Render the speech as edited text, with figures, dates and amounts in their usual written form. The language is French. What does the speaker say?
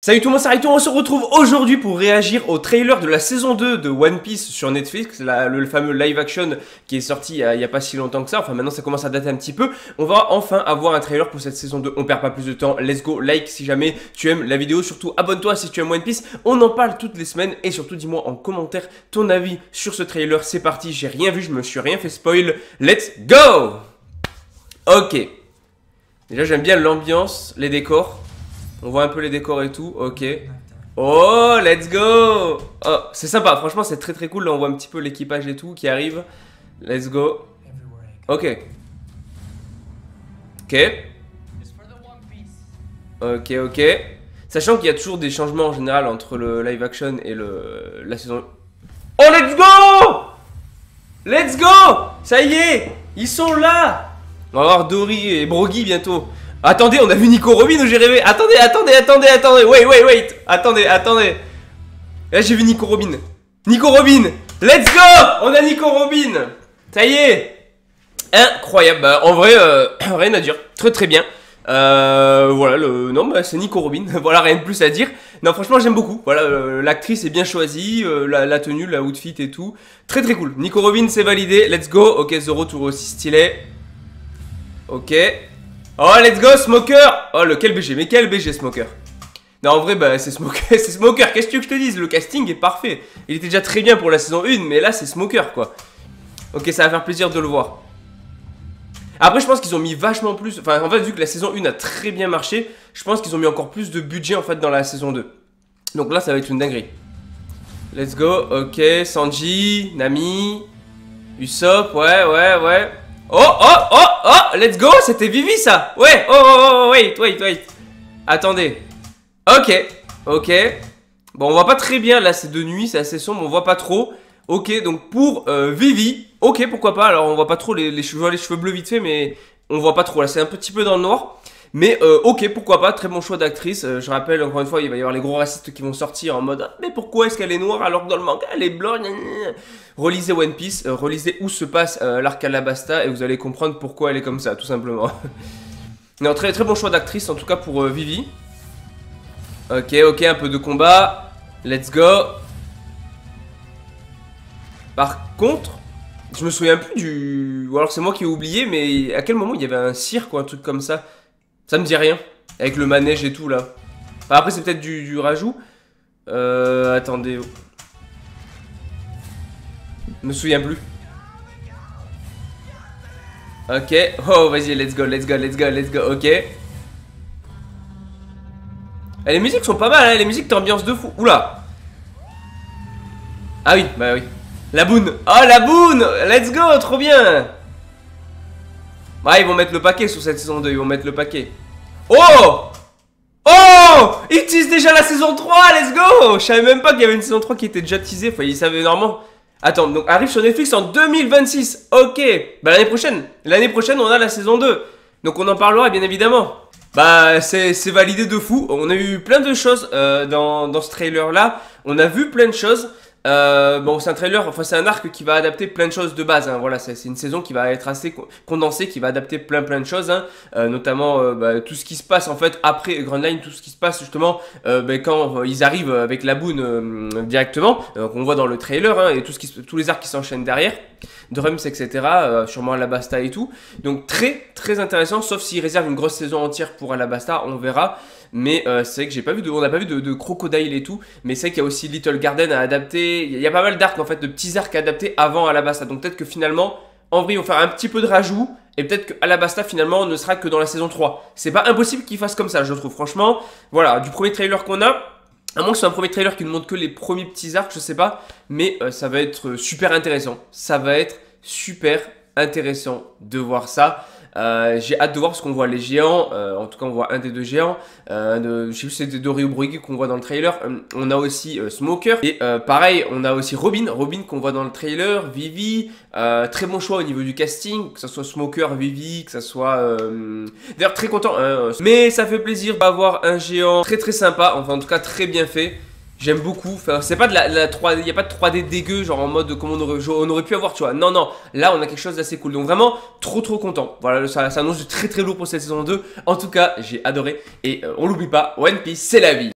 Salut tout le monde, c'est Raito, on se retrouve aujourd'hui pour réagir au trailer de la saison 2 de One Piece sur Netflix, le fameux live action qui est sorti il y a pas si longtemps que ça, enfin maintenant ça commence à dater un petit peu. On va enfin avoir un trailer pour cette saison 2, on perd pas plus de temps, let's go, like si jamais tu aimes la vidéo, surtout abonne-toi si tu aimes One Piece, on en parle toutes les semaines et surtout dis-moi en commentaire ton avis sur ce trailer, c'est parti, j'ai rien vu, je me suis rien fait spoil, let's go. Ok, déjà j'aime bien l'ambiance, les décors. On voit un peu les décors et tout, ok. Oh, let's go. Oh, c'est sympa, franchement c'est très très cool. Là on voit un petit peu l'équipage et tout qui arrive. Let's go. Ok. Ok. Ok, ok. Sachant qu'il y a toujours des changements en général entre le live action et la saison... Oh, let's go. Let's go. Ça y est, ils sont là. On va voir Dory et Brogy bientôt. Attendez, on a vu Nico Robin ou j'ai rêvé? Attendez, wait, attendez. Là j'ai vu Nico Robin. Nico Robin, let's go. On a Nico Robin. Ça y est. Incroyable, bah, en vrai, rien à dire, très bien. Voilà, non, bah, c'est Nico Robin, voilà, rien de plus à dire. Non, franchement, j'aime beaucoup, voilà, l'actrice est bien choisie, la tenue, la outfit et tout. Très cool, Nico Robin, c'est validé, let's go. Ok, Zoro, toujours aussi stylé. Ok. Oh, let's go, Smoker. Oh, quel BG, mais quel BG, Smoker. Non, en vrai, bah, c'est Smoker, c'est Smoker, qu'est-ce que tu veux que je te dise? Le casting est parfait. Il était déjà très bien pour la saison 1, mais là, c'est Smoker, quoi. Ok, ça va faire plaisir de le voir. Après, je pense qu'ils ont mis vachement plus... Enfin, en fait, vu que la saison 1 a très bien marché, je pense qu'ils ont mis encore plus de budget, en fait, dans la saison 2. Donc là, ça va être une dinguerie. Let's go, ok, Sanji, Nami, Usopp, ouais. Oh, let's go, c'était Vivi, ça. Ouais, wait. Attendez. Ok. Bon, on voit pas très bien, là, c'est de nuit, c'est assez sombre, on voit pas trop. Ok, donc pour Vivi, ok, pourquoi pas. Alors on voit pas trop les cheveux bleus vite fait, mais on voit pas trop. Là, c'est un petit peu dans le noir. Mais ok, pourquoi pas. Très bon choix d'actrice. Je rappelle, encore une fois, il va y avoir les gros racistes qui vont sortir en mode mais pourquoi est-ce qu'elle est noire alors que dans le manga elle est blonde? Relisez One Piece, relisez où se passe l'arc Alabasta et vous allez comprendre pourquoi elle est comme ça, tout simplement. Non, très bon choix d'actrice en tout cas pour Vivi. Ok, un peu de combat. Let's go. Par contre, je me souviens plus du... Ou alors c'est moi qui ai oublié, mais à quel moment il y avait un cirque ou un truc comme ça? Ça me dit rien. Avec le manège et tout là. Enfin, après c'est peut-être du rajout. Attendez. Je me souviens plus. Ok. Oh vas-y, let's go. Ok. Et les musiques sont pas mal, hein. Les musiques t'ambiance de fou. Oula. Ah oui, bah oui. La boune. Oh la boune. Let's go, trop bien. Ouais, ils vont mettre le paquet sur cette saison 2, ils vont mettre le paquet. Oh, ils teasent déjà la saison 3, let's go. Je savais même pas qu'il y avait une saison 3 qui était déjà teasée, enfin ils savaient normalement. Attends, donc arrive sur Netflix en 2026, ok. Bah l'année prochaine on a la saison 2. Donc on en parlera bien évidemment. Bah c'est validé de fou, on a eu plein de choses dans ce trailer là. On a vu plein de choses. Bon, c'est un trailer, enfin c'est un arc qui va adapter plein de choses de base, hein. Voilà, c'est une saison qui va être assez condensée, qui va adapter plein de choses, hein. Notamment bah, tout ce qui se passe en fait après Grand Line, tout ce qui se passe justement bah, quand ils arrivent avec la boune directement, qu'on voit dans le trailer, hein, et tous les arcs qui s'enchaînent derrière, Drums, etc., sûrement Alabasta et tout. Donc très intéressant, sauf s'ils réservent une grosse saison entière pour Alabasta, on verra. Mais c'est vrai que on n'a pas vu de Crocodile et tout. Mais c'est vrai qu'il y a aussi Little Garden à adapter. Il y a pas mal d'arcs en fait, de petits arcs adaptés avant Alabasta. Donc peut-être que finalement, en vrai, ils vont faire un petit peu de rajout. Et peut-être que Alabasta finalement ne sera que dans la saison 3. C'est pas impossible qu'ils fassent comme ça, je trouve. Franchement, voilà, du premier trailer qu'on a. À moins que ce soit un premier trailer qui ne montre que les premiers petits arcs, je sais pas. Mais ça va être super intéressant. Ça va être super intéressant de voir ça. J'ai hâte de voir parce qu'on voit les géants, en tout cas on voit un des deux géants, je sais plus si c'est Dory ou Brogy qu'on voit dans le trailer, on a aussi Smoker, et pareil on a aussi Robin qu'on voit dans le trailer, Vivi, très bon choix au niveau du casting, que ce soit Smoker, Vivi, que ce soit... D'ailleurs très content, hein, mais ça fait plaisir d'avoir un géant très sympa, enfin en tout cas très bien fait. J'aime beaucoup, enfin, c'est pas de la 3D, il n'y a pas de 3D dégueu, genre en mode comme on aurait pu avoir, tu vois. Non, là on a quelque chose d'assez cool. Donc vraiment, trop content. Voilà, ça annonce du très lourd pour cette saison 2. En tout cas, j'ai adoré. Et on l'oublie pas, One Piece, c'est la vie.